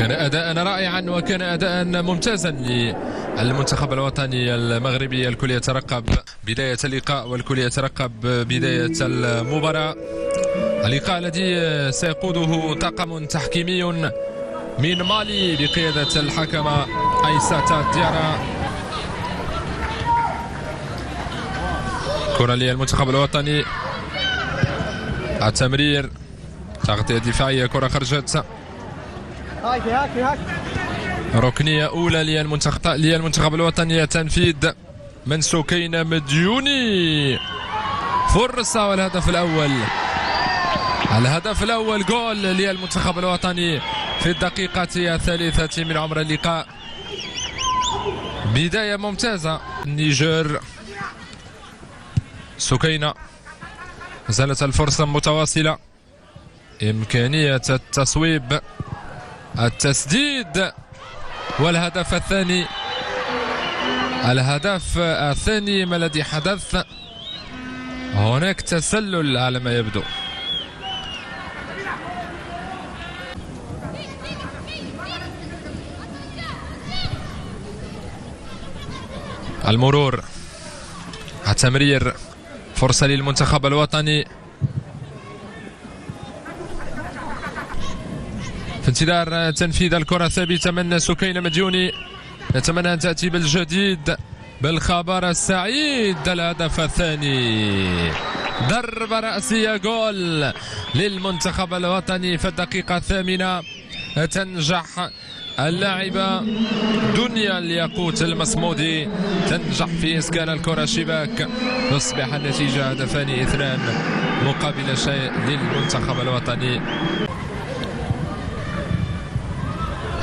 كان أداء رائعا وكان أداء ممتازا للمنتخب الوطني المغربي. الكل يترقب بداية اللقاء والكل يترقب بداية المباراة. اللقاء الذي سيقوده طاقم تحكيمي من مالي بقيادة الحكمة أيساتا ديارا. كرة للمنتخب الوطني، التمرير، تغطية دفاعية، كرة خرجت، ركنية أولى للمنتخب الوطني، تنفيذ من سكينة مديوني، فرصة والهدف الأول. الهدف الأول جول للمنتخب الوطني في الدقيقة الثالثة من عمر اللقاء. بداية ممتازة. النيجر، سكينة، زالت الفرصة متواصلة، إمكانية التصويب، التسديد والهدف الثاني. الهدف الثاني ما الذي حدث؟ هناك تسلل على ما يبدو. المرور، التمرير، فرصة للمنتخب الوطني في انتظار تنفيذ الكرة ثابتة من سكينة مديوني. نتمنى أن تأتي بالجديد، بالخبر السعيد. الهدف الثاني، ضربة رأسية، جول للمنتخب الوطني في الدقيقة الثامنة. تنجح اللاعبة دنيا الياقوت المصمودي، تنجح في إسكان الكرة شباك. تصبح النتيجة هدفان 2 مقابل شيء للمنتخب الوطني.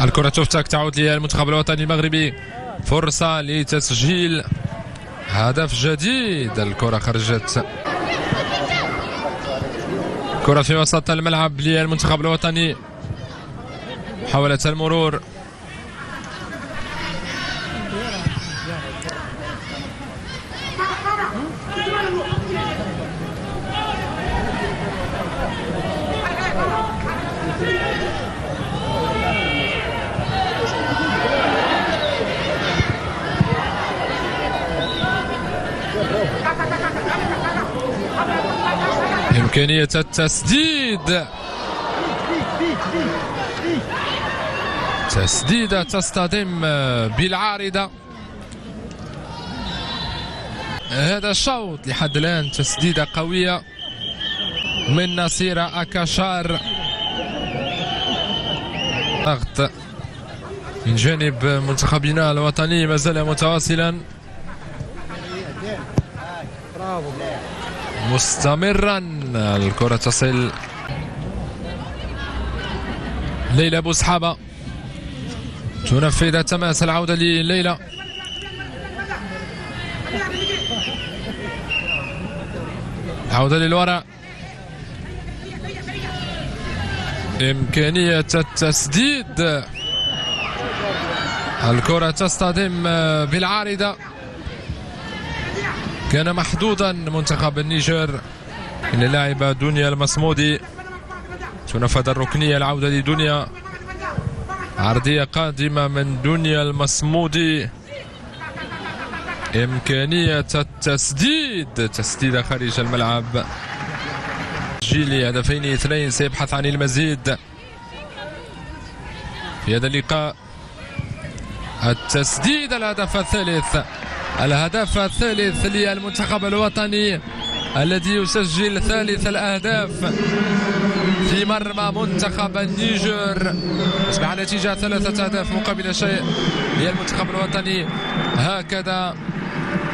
الكرة تفتك، تعود للمنتخب الوطني المغربي، فرصة لتسجيل هدف جديد. الكرة خرجت، كرة في وسط الملعب للمنتخب الوطني، محاولة المرور، إمكانية التسديد، تسديدة تصطدم بالعارضة. هذا الشوط لحد الآن تسديدة قوية من نصيرة أكاشار. ضغط من جانب منتخبنا الوطني ما زال متواصلا مستمرا. الكرة تصل ليلى بوسحابة، تنفذ تماس. العودة لليلى، عودة للوراء، إمكانية التسديد، الكرة تصطدم بالعارضة. كان محدودا منتخب النيجر من اللاعبة دنيا المصمودي، تنفذ الركنية. العودة لدنيا، عرضية قادمة من دنيا المصمودي، إمكانية التسديد، تسديدة خارج الملعب. جيلي هدفين 2 سيبحث عن المزيد في هذا اللقاء. التسديد، الهدف الثالث، الهدف الثالث للمنتخب الوطني الذي يسجل ثالث الأهداف في مرمى منتخب النيجر. أصبح النتيجة 3 أهداف مقابل شيء للمنتخب الوطني. هكذا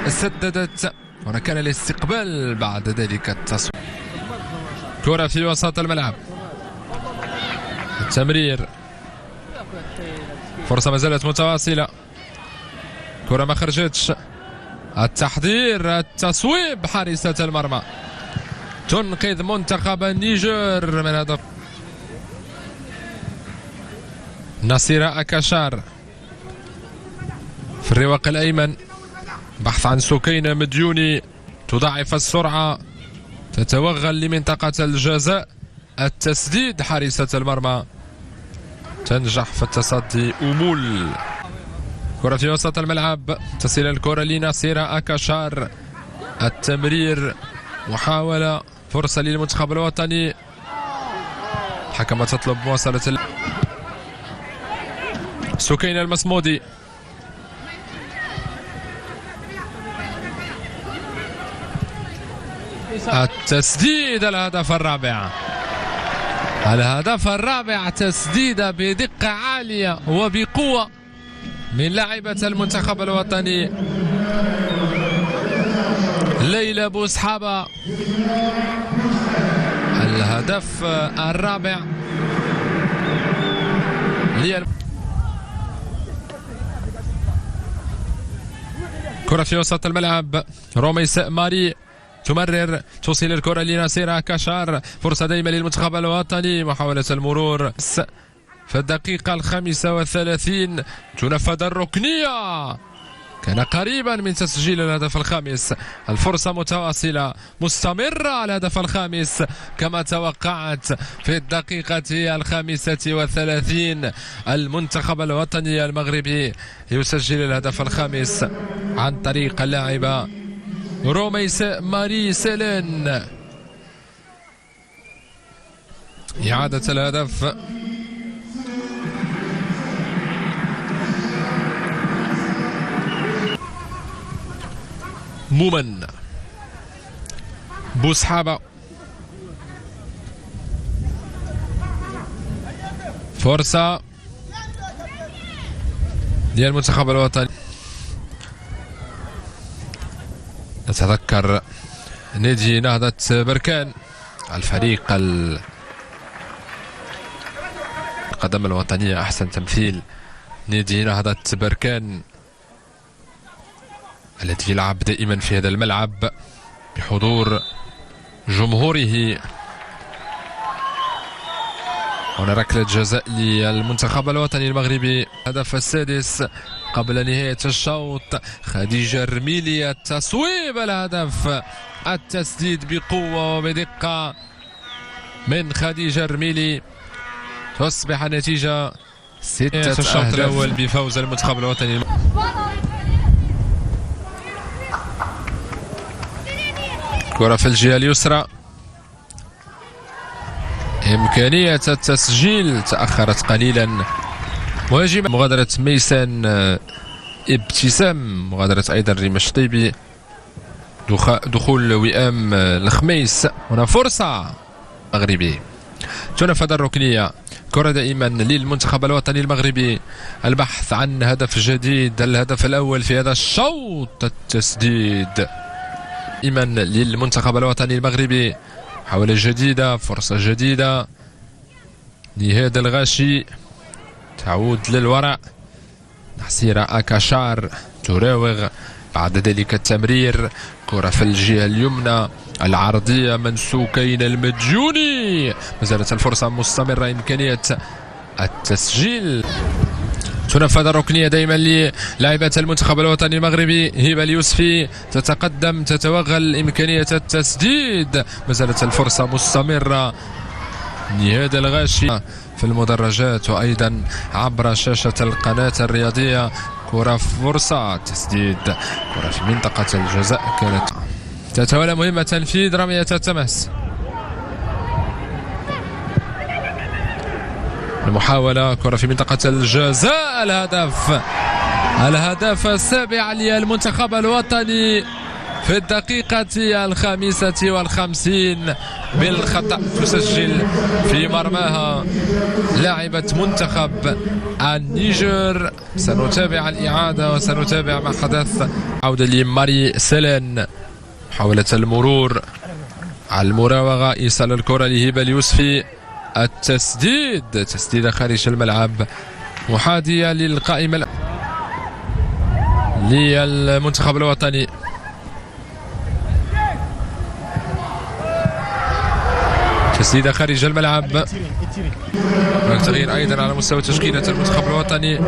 سددت، هنا كان الاستقبال بعد ذلك التصويب. كرة في وسط الملعب، التمرير، فرصة ما زالت متواصلة، كرة ما خرجتش، التحضير، التصويب، حارسة المرمى تنقذ منتخب النيجر من هدف. نصيرة أكاشار في الرواق الأيمن، بحث عن سكينة مديوني، تضاعف السرعة، تتوغل لمنطقة الجزاء، التسديد، حارسة المرمى تنجح في التصدي أمول. كرة في وسط الملعب تصل الكرة لناصيرة أكاشار، التمرير محاولة، فرصة للمنتخب الوطني. الحكم تطلب مواصلة سكينة المصمودي. التسديد، الهدف الرابع، الهدف الرابع، تسديدة بدقة عالية وبقوة من لاعبة المنتخب الوطني ليلى بوسحابة. الهدف الرابع كرة في وسط الملعب، روميس ماري تمرر، توصل الكرة لناصيرة كاشار، فرصة دائمة للمنتخب الوطني، محاولة المرور في الدقيقة 35 تنفذ الركنية، كان قريبا من تسجيل الهدف الخامس. الفرصة متواصلة مستمرة، الهدف الخامس كما توقعت في الدقيقة 35. المنتخب الوطني المغربي يسجل الهدف الخامس عن طريق اللاعبة روميس ماري سيلين. إعادة الهدف مومن بوسحابة، فرصة للمنتخب الوطني. نتذكر نادي نهضة بركان، الفريق القدم الوطنية، أحسن تمثيل نادي نهضة بركان الذي يلعب دائما في هذا الملعب بحضور جمهوره. هنا ركلة جزاء للمنتخب الوطني المغربي، الهدف السادس قبل نهاية الشوط. خديجة رميلي التصويب، الهدف، التسديد بقوة وبدقة من خديجة رميلي. تصبح النتيجة 6 الشوط الأول بفوز المنتخب الوطني. كرة في الجهة اليسرى، إمكانية التسجيل تأخرت قليلا. مهاجم مغادرة ميسان ابتسام، مغادرة أيضا ريم الشطيبي، دخول وئام الخميس. هنا فرصة مغربي، تنفذ الركنية. كرة دائما للمنتخب الوطني المغربي، البحث عن هدف جديد، الهدف الأول في هذا الشوط. التسديد دائما للمنتخب الوطني المغربي، محاولة جديدة، فرصة جديدة. نهاد الغاشي تعود للوراء، ناصيرة أكاشار تراوغ، بعد ذلك التمرير، كرة في الجهة اليمنى العرضية من سكين المديوني. مازالت الفرصة مستمرة، إمكانية التسجيل. تنفذ الركنية دائما للاعبة المنتخب الوطني المغربي. هبة اليوسفي تتقدم، تتوغل، إمكانية التسديد، مازالت الفرصة مستمرة. نهاد الغاشي في المدرجات وأيضا عبر شاشة القناة الرياضية. كرة فرصة تسديد، كرة في منطقة الجزاء كانت تتولى مهمة تنفيذ رمية التماس. المحاولة، كرة في منطقة الجزاء، الهدف، الهدف السابع للمنتخب الوطني في الدقيقة 55 بالخطأ. تسجل في مرماها لاعبة منتخب النيجر. سنتابع الإعادة وسنتابع ما حدث. عودة لماري سيلين، محاولة المرور على المراوغة، إيصال الكرة لهبة اليوسفي، التسديد، تسديدة خارج الملعب محاذية للقائمة للمنتخب الوطني. تسديدة خارج الملعب. هناك تغيير أيضا على مستوى تشكيلة المنتخب الوطني.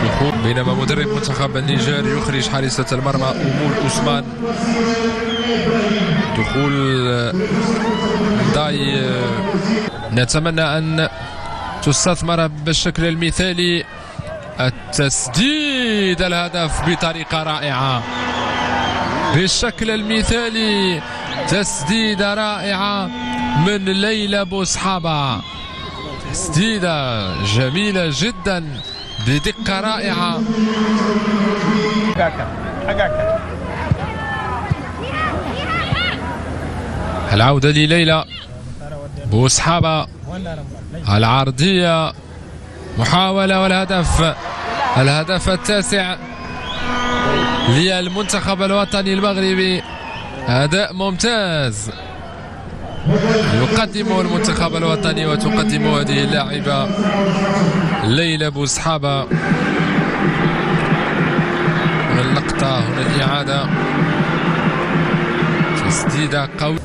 دخول بينما مدرب منتخب النيجر يخرج حارسة المرمى أمول أسمان. دخول داي نتمنى أن تستثمر بالشكل المثالي. التسديد الهدف بطريقة رائعة بالشكل المثالي، تسديدة رائعة من ليلى بوصحابة، تسديدة جميلة جدا بدقة رائعة. العودة لليلى بوصحابة، العرضية، محاولة والهدف، الهدف التاسع للمنتخب الوطني المغربي. أداء ممتاز يقدمه المنتخب الوطني وتقدمه هذه اللاعبة ليلى بوصحابة. هنا اللقطة، هنا الإعادة، تسديدة قوية،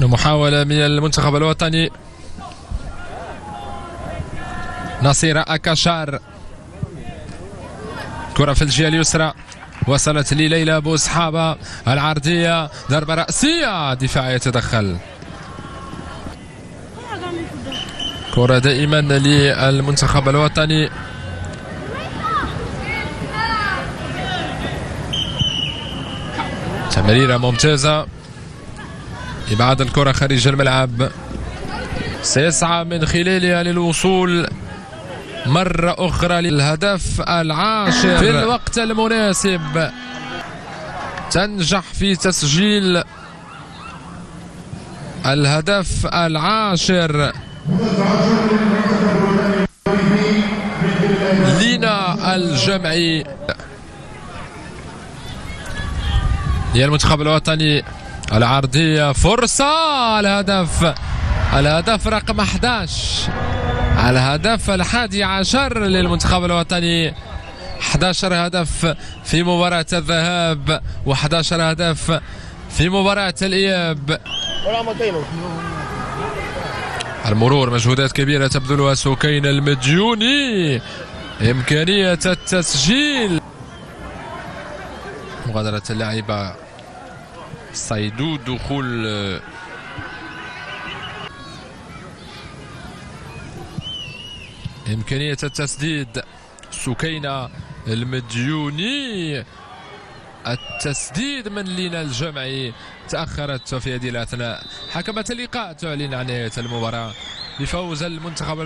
محاولة من المنتخب الوطني. نصيرة أكاشار، كرة في الجهة اليسرى، وصلت لليلى بوصحابة، العرضية، ضربة رأسية، دفاع يتدخل. كرة دائما للمنتخب الوطني. تمريرة ممتازة، إبعاد الكرة خارج الملعب، سيسعى من خلالها للوصول مرة أخرى للهدف العاشر في الوقت المناسب. تنجح في تسجيل الهدف العاشر لينا الجمعي للمنتخب الوطني. العرضية، فرصة، الهدف رقم 11، الهدف ال11 للمنتخب الوطني. 11 هدف في مباراة الذهاب و11 هدف في مباراة الإياب. المرور، مجهودات كبيرة تبذلها سكينة المديوني، إمكانية التسجيل. مغادرة اللاعبة صيدو، دخول إمكانية التسديد سكينة المديوني، التسديد من لينا الجمعي. تأخرت في هذه الأثناء، حكمت اللقاء تعلن عن نهاية المباراة بفوز المنتخب